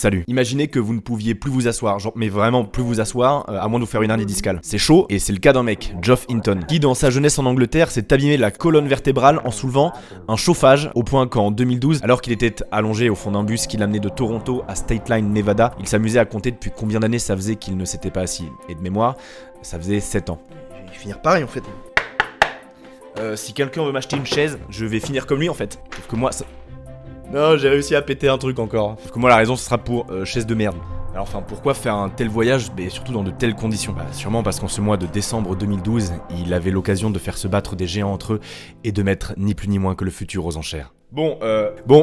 Salut. Imaginez que vous ne pouviez plus vous asseoir, genre, mais vraiment plus vous asseoir, à moins de vous faire une hernie discale. C'est chaud, et c'est le cas d'un mec, Geoff Hinton, qui dans sa jeunesse en Angleterre s'est abîmé la colonne vertébrale en soulevant un chauffage, au point qu'en 2012, alors qu'il était allongé au fond d'un bus qui l'amenait de Toronto à State Line, Nevada, il s'amusait à compter depuis combien d'années ça faisait qu'il ne s'était pas assis. Et de mémoire, ça faisait 7 ans. Je vais finir pareil en fait. Si quelqu'un veut m'acheter une chaise, je vais finir comme lui en fait. Sauf que moi, ça... Non, j'ai réussi à péter un truc encore. Sauf que moi, la raison, ce sera pour chaise de merde. Alors enfin, pourquoi faire un tel voyage, mais surtout dans de telles conditions? Sûrement parce qu'en ce mois de décembre 2012, il avait l'occasion de faire se battre des géants entre eux et de mettre ni plus ni moins que le futur aux enchères. Bon,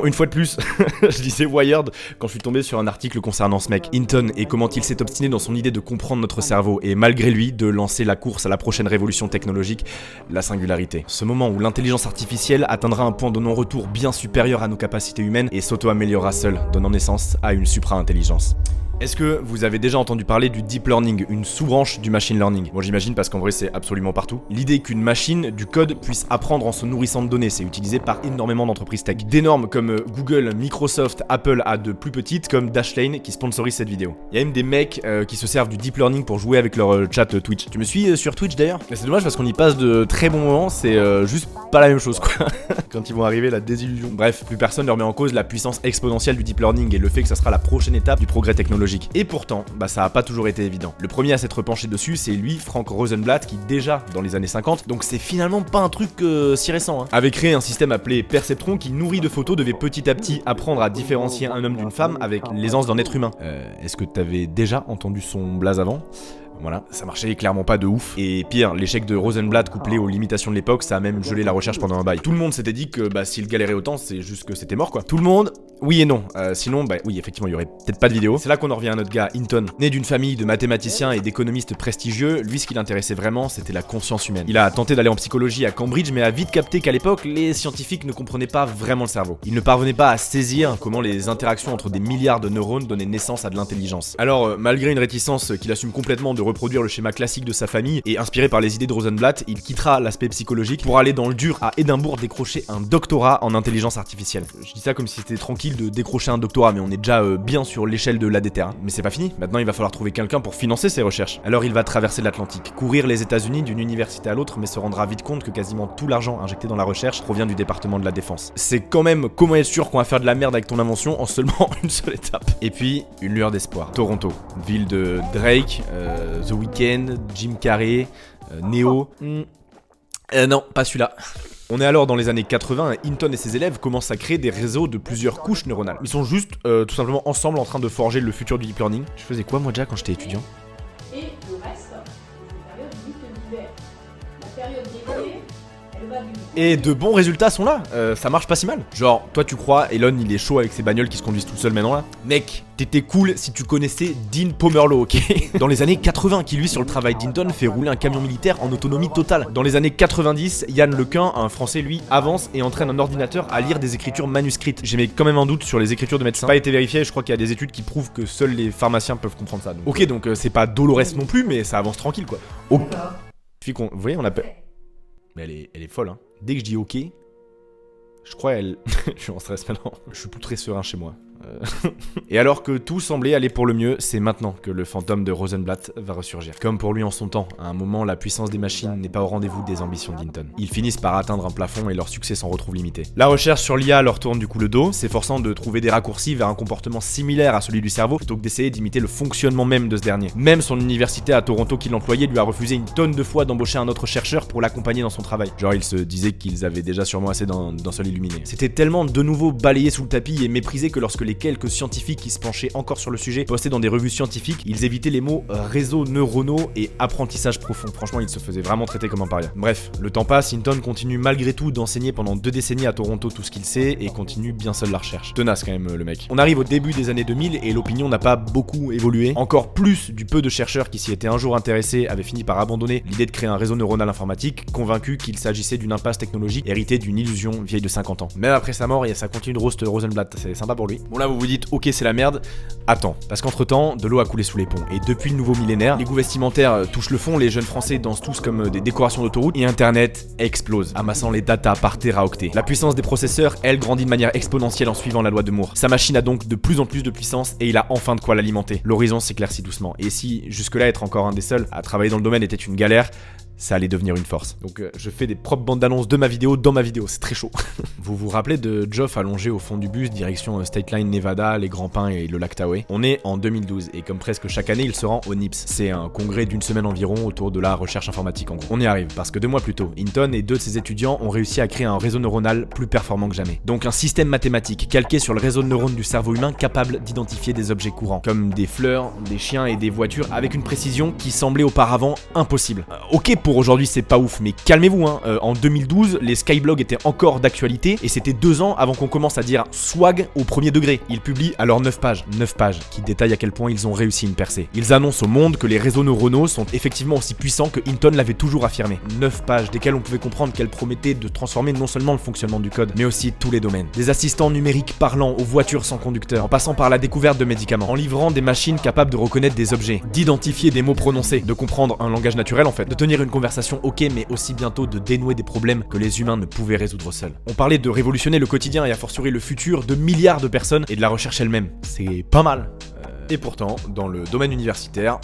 une fois de plus, je disais Wired quand je suis tombé sur un article concernant ce mec, Hinton, et comment il s'est obstiné dans son idée de comprendre notre cerveau, et malgré lui, de lancer la course à la prochaine révolution technologique, la singularité. Ce moment où l'intelligence artificielle atteindra un point de non-retour bien supérieur à nos capacités humaines et s'auto-améliorera seule, donnant naissance à une supra-intelligence. Est-ce que vous avez déjà entendu parler du deep learning, une sous-branche du machine learning? Moi j'imagine parce qu'en vrai c'est absolument partout. L'idée qu'une machine, du code, puisse apprendre en se nourrissant de données, c'est utilisé par énormément d'entreprises tech. D'énormes comme Google, Microsoft, Apple à de plus petites comme Dashlane qui sponsorisent cette vidéo. Il y a même des mecs qui se servent du deep learning pour jouer avec leur chat Twitch. Tu me suis sur Twitch d'ailleurs? C'est dommage parce qu'on y passe de très bons moments, c'est juste pas la même chose quoi. Quand ils vont arriver, la désillusion. Bref, plus personne ne remet en cause la puissance exponentielle du deep learning et le fait que ça sera la prochaine étape du progrès technologique. Et pourtant, ça a pas toujours été évident. Le premier à s'être penché dessus, c'est lui, Frank Rosenblatt, qui déjà, dans les années 50, donc c'est finalement pas un truc si récent, avait créé un système appelé Perceptron qui, nourri de photos, devait petit à petit apprendre à différencier un homme d'une femme avec l'aisance d'un être humain. Est-ce que t'avais déjà entendu son blaze avant ? Voilà, ça marchait clairement pas de ouf. Et pire, l'échec de Rosenblatt couplé aux limitations de l'époque, ça a même gelé la recherche pendant un bail. Tout le monde s'était dit que s'il galérait autant, c'est juste que c'était mort quoi. Tout le monde, oui et non. Sinon, oui, effectivement, il y aurait peut-être pas de vidéo. C'est là qu'on en revient à notre gars, Hinton. Né d'une famille de mathématiciens et d'économistes prestigieux, lui ce qui l'intéressait vraiment, c'était la conscience humaine. Il a tenté d'aller en psychologie à Cambridge, mais a vite capté qu'à l'époque, les scientifiques ne comprenaient pas vraiment le cerveau. Ils ne parvenaient pas à saisir comment les interactions entre des milliards de neurones donnaient naissance à de l'intelligence. Alors, malgré une réticence qu'il assume complètement de reproduire le schéma classique de sa famille et inspiré par les idées de Rosenblatt, il quittera l'aspect psychologique pour aller dans le dur à Édimbourg décrocher un doctorat en intelligence artificielle. Je dis ça comme si c'était tranquille de décrocher un doctorat, mais on est déjà bien sur l'échelle de l'ADTR. Mais c'est pas fini, maintenant il va falloir trouver quelqu'un pour financer ses recherches. Alors il va traverser l'Atlantique, courir les États-Unis d'une université à l'autre, mais se rendra vite compte que quasiment tout l'argent injecté dans la recherche provient du département de la défense. C'est quand même comment être sûr qu'on va faire de la merde avec ton invention en seulement une seule étape. Et puis, une lueur d'espoir. Toronto, ville de Drake, The Weeknd, Jim Carrey, Neo. Non, pas celui-là. On est alors dans les années 80 et Hinton et ses élèves commencent à créer des réseaux de plusieurs couches neuronales. Ils sont juste tout simplement ensemble en train de forger le futur du deep learning. Je faisais quoi moi déjà quand j'étais étudiant? Et le reste, c'est une période dite d'hiver. La période d'été, elle va du... Et de bons résultats sont là, ça marche pas si mal. Genre, toi tu crois Elon il est chaud avec ses bagnoles qui se conduisent tout seul maintenant là? Mec, t'étais cool si tu connaissais Dean Pomerleau, ok? Dans les années 80, qui lui sur le travail d'Hinton fait rouler un camion militaire en autonomie totale. Dans les années 90, Yann Lequin, un français lui, avance et entraîne un ordinateur à lire des écritures manuscrites. J'ai quand même un doute sur les écritures de médecins. Pas été vérifié, je crois qu'il y a des études qui prouvent que seuls les pharmaciens peuvent comprendre ça. Donc. Ok, donc c'est pas dolorès non plus, mais ça avance tranquille quoi. Oh. Vous voyez, on appelle... Mais elle est folle hein. Dès que je dis ok, je crois elle... je suis en stress maintenant. Je suis plus très serein chez moi. Et alors que tout semblait aller pour le mieux, c'est maintenant que le fantôme de Rosenblatt va ressurgir. Comme pour lui en son temps, à un moment, la puissance des machines n'est pas au rendez-vous des ambitions d'Hinton. Ils finissent par atteindre un plafond et leur succès s'en retrouve limité. La recherche sur l'IA leur tourne du coup le dos, s'efforçant de trouver des raccourcis vers un comportement similaire à celui du cerveau, plutôt que d'essayer d'imiter le fonctionnement même de ce dernier. Même son université à Toronto qui l'employait lui a refusé une tonne de fois d'embaucher un autre chercheur pour l'accompagner dans son travail. Genre ils se disaient qu'ils avaient déjà sûrement assez d'un seul illuminé. C'était tellement de nouveau balayé sous le tapis et méprisé que lorsque les quelques scientifiques qui se penchaient encore sur le sujet postaient dans des revues scientifiques, ils évitaient les mots réseaux neuronaux et apprentissage profond. Franchement, ils se faisaient vraiment traiter comme un paria. Bref, le temps passe, Hinton continue malgré tout d'enseigner pendant 2 décennies à Toronto tout ce qu'il sait et continue bien seul la recherche. Tenace quand même le mec. On arrive au début des années 2000 et l'opinion n'a pas beaucoup évolué. Encore plus du peu de chercheurs qui s'y étaient un jour intéressés avaient fini par abandonner l'idée de créer un réseau neuronal informatique, convaincus qu'il s'agissait d'une impasse technologique héritée d'une illusion vieille de 50 ans. Même après sa mort, ça continue de roast Rosenblatt, c'est sympa pour lui. Bon là vous vous dites ok c'est la merde. Attends, parce qu'entre temps, de l'eau a coulé sous les ponts. Et depuis le nouveau millénaire, les goûts vestimentaires touchent le fond, les jeunes français dansent tous comme des décorations d'autoroute, et internet explose, amassant les datas par téraoctets. La puissance des processeurs, elle, grandit de manière exponentielle en suivant la loi de Moore. Sa machine a donc de plus en plus de puissance et il a enfin de quoi l'alimenter. L'horizon s'éclaircit doucement. Et si jusque-là être encore un des seuls à travailler dans le domaine était une galère, ça allait devenir une force. Donc je fais des propres bandes d'annonces de ma vidéo dans ma vidéo, c'est très chaud. Vous vous rappelez de Geoff allongé au fond du bus, direction State Line Nevada, les Grands Pins et le lac Tahoe? On est en 2012 et comme presque chaque année, il se rend au NIPS. C'est un congrès d'une semaine environ autour de la recherche informatique en gros. On y arrive parce que 2 mois plus tôt, Hinton et 2 de ses étudiants ont réussi à créer un réseau neuronal plus performant que jamais. Donc un système mathématique calqué sur le réseau de neurones du cerveau humain capable d'identifier des objets courants, comme des fleurs, des chiens et des voitures avec une précision qui semblait auparavant impossible. Ok pour aujourd'hui c'est pas ouf, mais calmez-vous hein. En 2012, les skyblogs étaient encore d'actualité et c'était 2 ans avant qu'on commence à dire swag au premier degré. Ils publient alors 9 pages qui détaillent à quel point ils ont réussi une percée. Ils annoncent au monde que les réseaux neuronaux sont effectivement aussi puissants que Hinton l'avait toujours affirmé. 9 pages desquelles on pouvait comprendre qu'elles promettaient de transformer non seulement le fonctionnement du code, mais aussi tous les domaines. Des assistants numériques parlants aux voitures sans conducteur, en passant par la découverte de médicaments, en livrant des machines capables de reconnaître des objets, d'identifier des mots prononcés, de comprendre un langage naturel en fait, de tenir une conversation ok, mais aussi bientôt de dénouer des problèmes que les humains ne pouvaient résoudre seuls. On parlait de révolutionner le quotidien et a fortiori le futur de milliards de personnes et de la recherche elle-même. C'est pas mal. Et pourtant, dans le domaine universitaire,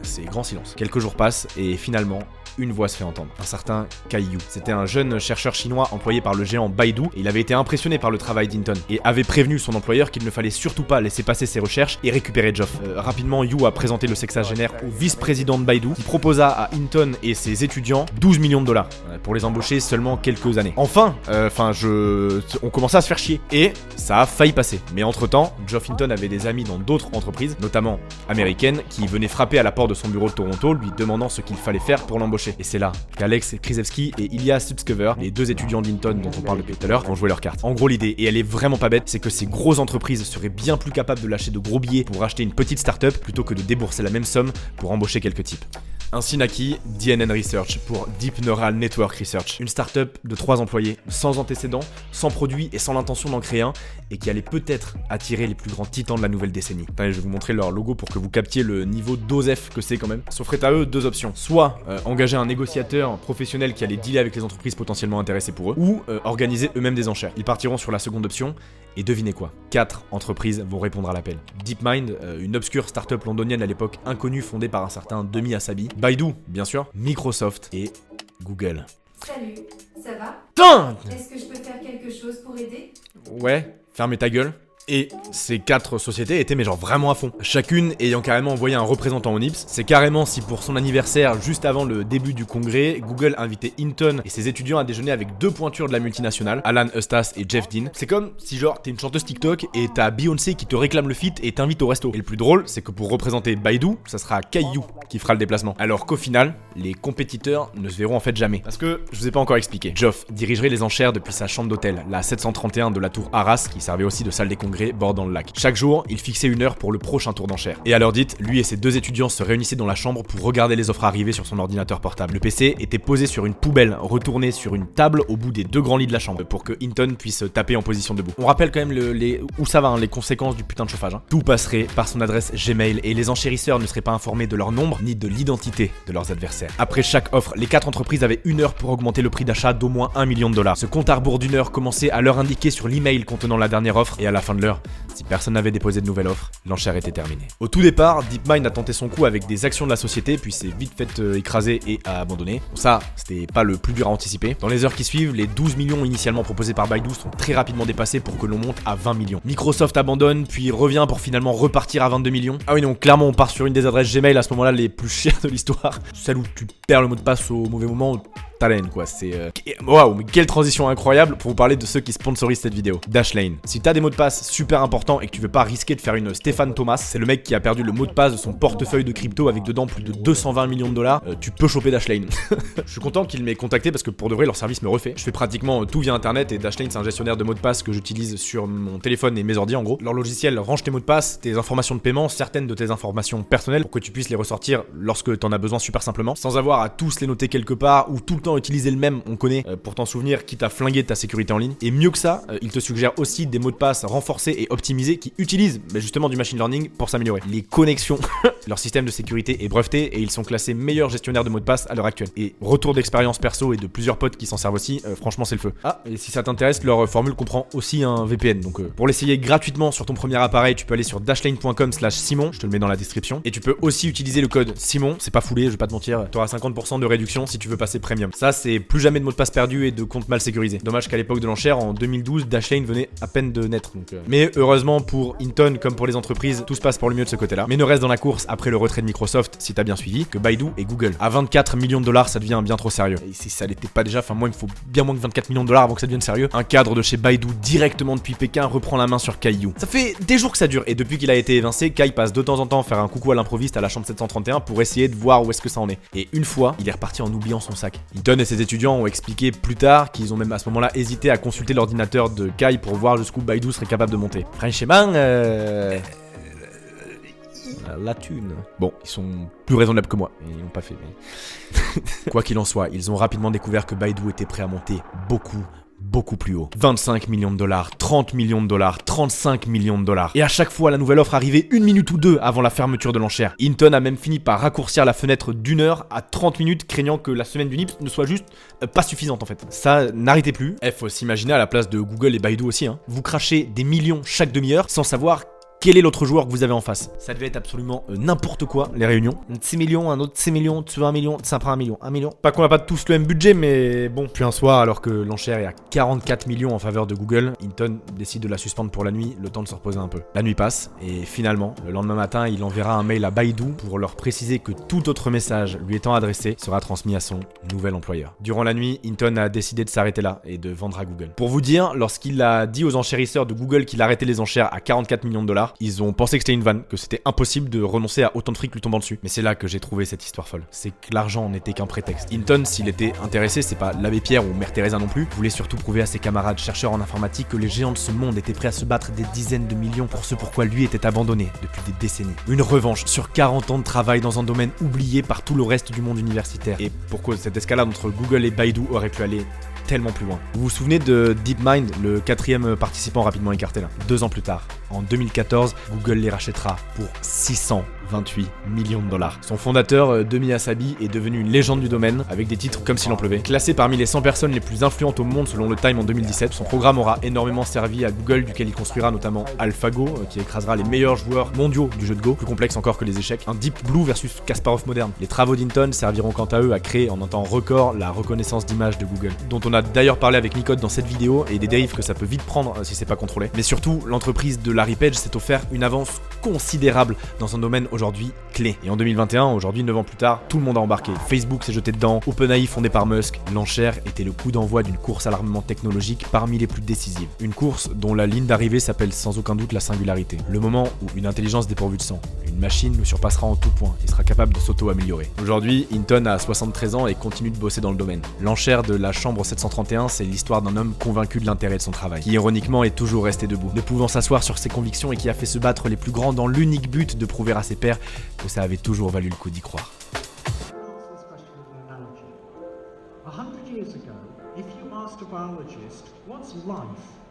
c'est grand silence. Quelques jours passent et finalement, une voix se fait entendre, un certain Kai Yu. C'était un jeune chercheur chinois employé par le géant Baidu et il avait été impressionné par le travail d'Hinton et avait prévenu son employeur qu'il ne fallait surtout pas laisser passer ses recherches et récupérer Geoff. Rapidement, Yu a présenté le sexagénaire au vice-président de Baidu qui proposa à Hinton et ses étudiants 12 millions de dollars pour les embaucher seulement quelques années. Enfin, on commençait à se faire chier et ça a failli passer. Mais entre-temps, Geoff Hinton avait des amis dans d'autres entreprises, notamment américaines, qui venaient frapper à la porte de son bureau de Toronto lui demandant ce qu'il fallait faire pour l'embaucher. Et c'est là qu'Alex Krzyzewski et Ilya Sutskever, les 2 étudiants d'Hinton dont on parle depuis tout à l'heure, ont joué leurs cartes. En gros, l'idée, et elle est vraiment pas bête, c'est que ces grosses entreprises seraient bien plus capables de lâcher de gros billets pour acheter une petite start-up plutôt que de débourser la même somme pour embaucher quelques types. Ainsi naquit DNN Research pour Deep Neural Network Research, une start-up de 3 employés, sans antécédents, sans produit et sans l'intention d'en créer un, et qui allait peut-être attirer les plus grands titans de la nouvelle décennie. Attendez, je vais vous montrer leur logo pour que vous captiez le niveau d'osef que c'est quand même. S'offrait à eux 2 options, soit engager un négociateur professionnel qui allait dealer avec les entreprises potentiellement intéressées pour eux, ou organiser eux-mêmes des enchères. Ils partiront sur la seconde option, et devinez quoi, 4 entreprises vont répondre à l'appel. DeepMind, une obscure start-up londonienne à l'époque inconnue fondée par un certain Demi Assabi, Baidu, bien sûr, Microsoft et Google. Salut, ça va? Putain! Est-ce que je peux faire quelque chose pour aider? Ouais, fermez ta gueule. Et ces 4 sociétés étaient mais genre vraiment à fond. Chacune ayant carrément envoyé un représentant au NIPS. C'est carrément si pour son anniversaire, juste avant le début du congrès, Google invitait Hinton et ses étudiants à déjeuner avec 2 pointures de la multinationale, Alan Eustace et Jeff Dean. C'est comme si genre t'es une chanteuse TikTok et t'as Beyoncé qui te réclame le feat et t'invite au resto. Et le plus drôle, c'est que pour représenter Baidu, ça sera Kai Yu qui fera le déplacement. Alors qu'au final, les compétiteurs ne se verront en fait jamais. Parce que, je vous ai pas encore expliqué, Geoff dirigerait les enchères depuis sa chambre d'hôtel, la 731 de la tour Arras, qui servait aussi de salle des congrès bordant le lac. Chaque jour, il fixait une heure pour le prochain tour d'enchères. Et à l'heure dite, lui et ses 2 étudiants se réunissaient dans la chambre pour regarder les offres arriver sur son ordinateur portable. Le PC était posé sur une poubelle, retourné sur une table au bout des 2 grands lits de la chambre, pour que Hinton puisse taper en position debout. On rappelle quand même où ça va, hein, les conséquences du putain de chauffage. Hein. Tout passerait par son adresse Gmail et les enchérisseurs ne seraient pas informés de leur nombre ni de l'identité de leurs adversaires. Après chaque offre, les 4 entreprises avaient 1 heure pour augmenter le prix d'achat d'au moins 1 million de dollars. Ce compte à rebours d'1 heure commençait à leur indiquer sur l'email contenant la dernière offre et à la fin de l'heure, si personne n'avait déposé de nouvelle offre, l'enchère était terminée. Au tout départ, DeepMind a tenté son coup avec des actions de la société, puis s'est vite fait écraser et a abandonné. Bon, ça, c'était pas le plus dur à anticiper. Dans les heures qui suivent, les 12 millions initialement proposés par Baidu sont très rapidement dépassés pour que l'on monte à 20 millions. Microsoft abandonne, puis revient pour finalement repartir à 22 millions. Ah oui, donc clairement, on part sur une des adresses Gmail à ce moment-là les plus chères de l'histoire. Celle où tu perds le mot de passe au mauvais moment. Talent quoi, c'est waouh, mais quelle transition incroyable pour vous parler de ceux qui sponsorisent cette vidéo. Dashlane. Si t'as des mots de passe super importants et que tu veux pas risquer de faire une Stéphane Thomas, c'est le mec qui a perdu le mot de passe de son portefeuille de crypto avec dedans plus de 220 millions de dollars, tu peux choper Dashlane. Je suis content qu'il m'ait contacté parce que pour de vrai leur service me refait. Je fais pratiquement tout via internet et Dashlane c'est un gestionnaire de mots de passe que j'utilise sur mon téléphone et mes ordi en gros. Leur logiciel range tes mots de passe, tes informations de paiement, certaines de tes informations personnelles pour que tu puisses les ressortir lorsque t'en as besoin super simplement, sans avoir à tous les noter quelque part ou tout le temps utiliser le même, on connaît, pour t'en souvenir, quitte à flinguer ta sécurité en ligne. Et mieux que ça, il te suggère aussi des mots de passe renforcés et optimisés qui utilisent justement du machine learning pour s'améliorer. Les connexions, leur système de sécurité est breveté et ils sont classés meilleurs gestionnaires de mots de passe à l'heure actuelle. Et retour d'expérience perso et de plusieurs potes qui s'en servent aussi, franchement c'est le feu. Ah, et si ça t'intéresse, leur formule comprend aussi un VPN. Donc pour l'essayer gratuitement sur ton premier appareil, tu peux aller sur dashlane.com/Simon, je te le mets dans la description. Et tu peux aussi utiliser le code Simon, c'est pas foulé, je vais pas te mentir, tu auras 50% de réduction si tu veux passer premium. Ça c'est plus jamais de mots de passe perdus et de comptes mal sécurisés. Dommage qu'à l'époque de l'enchère, en 2012, Dashlane venait à peine de naître. Donc, Mais heureusement pour Hinton comme pour les entreprises, tout se passe pour le mieux de ce côté-là. Mais ne reste dans la course après le retrait de Microsoft, si t'as bien suivi, que Baidu et Google. À 24 millions de dollars, ça devient bien trop sérieux. Et si ça l'était pas déjà, enfin moi il me faut bien moins que 24 millions de dollars avant que ça devienne sérieux. Un cadre de chez Baidu directement depuis Pékin reprend la main sur Kaiyu. Ça fait des jours que ça dure et depuis qu'il a été évincé, Kai passe de temps en temps faire un coucou à l'improviste à la chambre 731 pour essayer de voir où est-ce que ça en est. Et une fois, il est reparti en oubliant son sac. Hinton et ses étudiants ont expliqué plus tard qu'ils ont même à ce moment-là hésité à consulter l'ordinateur de Kai pour voir jusqu'où Baidu serait capable de monter. Franchement, la thune. Bon, ils sont plus raisonnables que moi, ils l'ont pas fait, mais... Quoi qu'il en soit, ils ont rapidement découvert que Baidu était prêt à monter beaucoup plus haut. 25 millions de dollars, 30 millions de dollars, 35 millions de dollars. Et à chaque fois, la nouvelle offre arrivait 1 minute ou 2 avant la fermeture de l'enchère. Hinton a même fini par raccourcir la fenêtre d'1 heure à 30 minutes, craignant que la semaine du NIPS ne soit juste pas suffisante en fait. Ça n'arrêtait plus. Faut s'imaginer à la place de Google et Baidu aussi, hein. Vous crachez des millions chaque demi-heure sans savoir quel est l'autre joueur que vous avez en face. Ça devait être absolument n'importe quoi, les réunions. 6 millions, un autre 6 millions, tu veux 1 million, ça prend 1 million, 1 million. Pas qu'on n'a pas tous le même budget, mais bon. Puis un soir, alors que l'enchère est à 44 millions en faveur de Google, Hinton décide de la suspendre pour la nuit, le temps de se reposer un peu. La nuit passe, et finalement, le lendemain matin, il enverra un mail à Baidu pour leur préciser que tout autre message lui étant adressé sera transmis à son nouvel employeur. Durant la nuit, Hinton a décidé de s'arrêter là et de vendre à Google. Pour vous dire, lorsqu'il a dit aux enchérisseurs de Google qu'il arrêtait les enchères à 44 millions de dollars, ils ont pensé que c'était une vanne, que c'était impossible de renoncer à autant de fric lui tombant dessus. Mais c'est là que j'ai trouvé cette histoire folle. C'est que l'argent n'était qu'un prétexte. Hinton, s'il était intéressé, c'est pas l'abbé Pierre ou Mère Teresa non plus, voulait surtout prouver à ses camarades chercheurs en informatique que les géants de ce monde étaient prêts à se battre des dizaines de millions pour ce pourquoi lui était abandonné depuis des décennies. Une revanche sur 40 ans de travail dans un domaine oublié par tout le reste du monde universitaire. Et pour cause, cette escalade entre Google et Baidu aurait pu aller tellement plus loin. Vous vous souvenez de DeepMind, le 4e participant rapidement écarté là. 2 ans plus tard, en 2014, Google les rachètera pour 628 millions de dollars. Son fondateur, Demi Assabi, est devenu une légende du domaine, avec des titres comme s'il en pleuvait. Classé parmi les 100 personnes les plus influentes au monde selon le Time en 2017, son programme aura énormément servi à Google, duquel il construira notamment AlphaGo, qui écrasera les meilleurs joueurs mondiaux du jeu de Go, plus complexe encore que les échecs. Un Deep Blue versus Kasparov moderne. Les travaux d'Hinton serviront quant à eux à créer en un temps record la reconnaissance d'image de Google, dont on a d'ailleurs parlé avec Nicode dans cette vidéo et des dérives que ça peut vite prendre si c'est pas contrôlé. Mais surtout, l'entreprise de Larry Page s'est offert une avance considérable dans un domaine aujourd'hui clé. Et en 2021, aujourd'hui 9 ans plus tard, tout le monde a embarqué. Facebook s'est jeté dedans, OpenAI fondé par Musk. L'enchère était le coup d'envoi d'une course à l'armement technologique parmi les plus décisives. Une course dont la ligne d'arrivée s'appelle sans aucun doute la singularité. Le moment où une intelligence dépourvue de sang, une machine nous surpassera en tout point et sera capable de s'auto-améliorer. Aujourd'hui, Hinton a 73 ans et continue de bosser dans le domaine. L'enchère de la chambre 731, c'est l'histoire d'un homme convaincu de l'intérêt de son travail, qui ironiquement est toujours resté debout, ne pouvant s'asseoir sur ses convictions et qui a fait se battre les plus grands dans l'unique but de prouver à ses pairs que ça avait toujours valu le coup d'y croire. 100 years ago, if you asked a biologist, what's life?